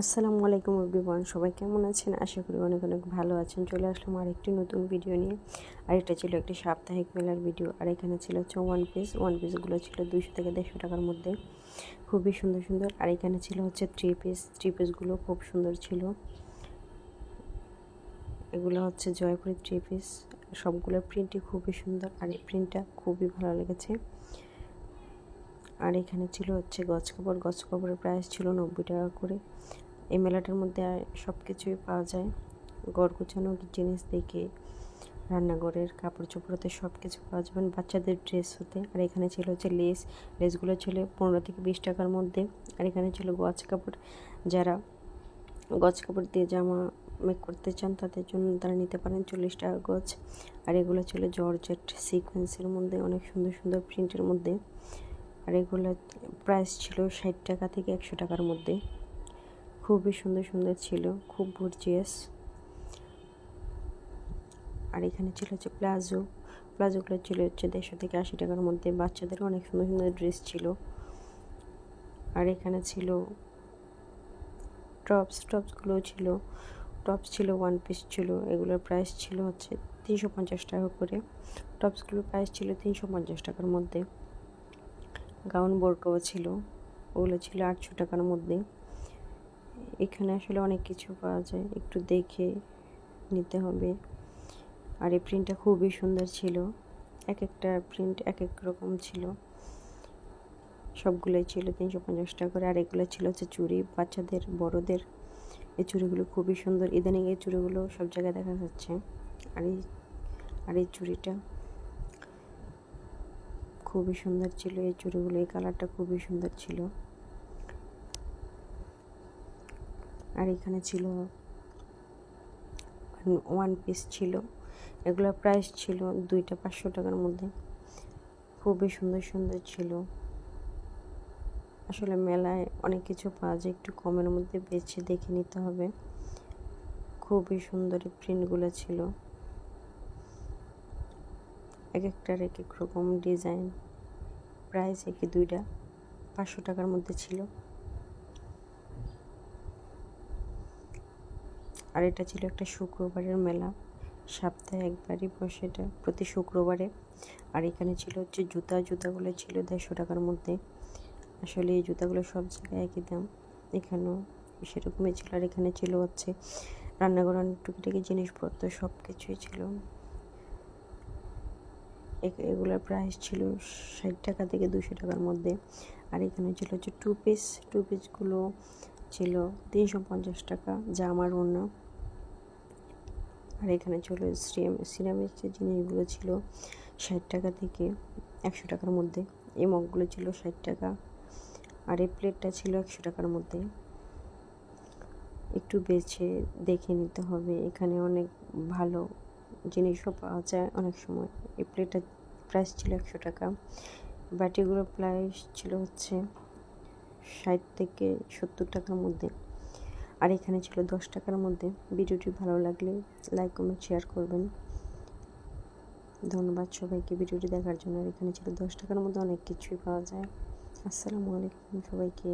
আসসালামু আলাইকুম এভরিওয়ান, সবাই কেমন আছেন? আশা করি অনেক অনেক ভালো আছেন। চলে আসলাম আরেকটি নতুন ভিডিও নিয়ে। আর এটা ছিল একটি সাপ্তাহিক মেলার ভিডিও। আর এখানে ছিল হচ্ছে ওয়ান পিসগুলো ছিল 200 থেকে 150 টাকার মধ্যে, খুবই সুন্দর সুন্দর। আর এখানে ছিল হচ্ছে থ্রি পিসগুলো খুব সুন্দর ছিল। এগুলো হচ্ছে জয়পুরের থ্রি পিস, সবগুলোর প্রিন্টই খুবই সুন্দর। আর এই প্রিন্টটা খুবই ভালো লেগেছে। আর এখানে ছিল হচ্ছে গজ কাপড়ের প্রাইস ছিল 90 টাকা করে। এই মেলাটার মধ্যে সব কিছুই পাওয়া যায়, ঘর গোছানোর জিনিস থেকে রান্নাঘরের কাপড় চোপড়তে সব কিছু পাওয়া যাবেন, বাচ্চাদের ড্রেস হতে। আর এখানে ছিল হচ্ছে লেসগুলো ছিল 15 থেকে 20 টাকার মধ্যে। আর এখানে ছিল গজ কাপড়, যারা গজ কাপড় দিয়ে জামা মেক করতে চান তাদের জন্য তারা নিতে পারেন 40 টাকা গজ। আর এগুলো ছিল জর্জেট সিকোয়েন্সের মধ্যে, অনেক সুন্দর সুন্দর প্রিন্টের মধ্যে। আর এগুলোর প্রাইস ছিল 60 টাকা থেকে 100 টাকার মধ্যে, খুবই সুন্দর সুন্দর ছিল, খুব গর্জিয়াস। আর এখানে ছিল হচ্ছে প্লাজোগুলো ছিল হচ্ছে 150 থেকে 80 টাকার মধ্যে। বাচ্চাদের অনেক সুন্দর সুন্দর ড্রেস ছিল। আর এখানে ছিল টপসগুলো ছিল, টপস ছিল ওয়ান পিস ছিল। এগুলোর প্রাইস ছিল হচ্ছে 350 টাকা করে। টপসগুলোর প্রাইস ছিল 350 টাকার মধ্যে। গাউন বোরকাও ছিল, ওগুলো ছিল 800 টাকার মধ্যে। এখানে আসলে অনেক কিছু পাওয়া যায়, একটু দেখে নিতে হবে। আর এই প্রিন্টটা খুবই সুন্দর ছিল, এক একটা প্রিন্ট এক এক রকম ছিল। সবগুলোই ছিল 350 টাকা করে। আর এগুলো ছিল হচ্ছে চুড়ি, বাচ্চাদের বড়দের। এই চুড়িগুলো খুবই সুন্দর, ইদানিং এই চুড়িগুলো সব জায়গায় দেখা যাচ্ছে। আর এই চুড়িটা খুবই সুন্দর ছিল, এই চুড়িগুলো, এই কালারটা খুবই সুন্দর ছিল। আর এখানে ছিল ওয়ান পিস ছিল, এগুলোর প্রাইস ছিল দুইটা 500 টাকার মধ্যে, খুবই সুন্দর সুন্দর ছিল। আসলে মেলায় অনেক কিছু পাওয়া যায়, একটু কমের মধ্যে বেছে দেখে নিতে হবে। খুবই সুন্দর প্রিন্টগুলো ছিল, এক একটার এক এক রকম ডিজাইন। প্রাইস একই, দুইটা 500 টাকার মধ্যে ছিল। আর এটা ছিল একটা শুক্রবারের মেলা, সপ্তাহে একবারই বসে এটা, প্রতি শুক্রবারে। আর এখানে ছিল হচ্ছে জুতাগুলো ছিল 150 টাকার মধ্যে। আসলে এই জুতাগুলো সব জায়গায় একই দাম, এখানেও সেরকমই ছিল। আর এখানে ছিল হচ্ছে রান্নাঘরের টুকিটাকি জিনিসপত্র, সব কিছুই ছিল। এগুলোর প্রাইস ছিল 60 টাকা থেকে 200 টাকার মধ্যে। আর এখানে ছিল হচ্ছে টু পিসগুলো ছিল 350 টাকা, যা আমার ওড়না। আর এখানে ছিল সিরামিক্সের জিনিসগুলো ছিল 60 টাকা থেকে 100 টাকার মধ্যে। এই মগগুলো ছিল 60 টাকা। আর এই প্লেটটা ছিল 100 টাকার মধ্যে। একটু বেছে দেখে নিতে হবে, এখানে অনেক ভালো জিনিসও পাওয়া যায় অনেক সময়। এই প্লেটটার প্রাইস ছিল 100 টাকা। বাটিগুলোর প্রাইস ছিল হচ্ছে 60 থেকে 70 টাকার মধ্যে। আর এখানে ছিল 10 টাকার মধ্যে। ভিডিওটি ভালো লাগলে লাইক কমেন্ট শেয়ার করবেন। ধন্যবাদ সবাইকে ভিডিওটি দেখার জন্য। আর এখানে ছিল 10 টাকার মধ্যে অনেক কিছুই পাওয়া যায়। আসসালামু আলাইকুম সবাইকে।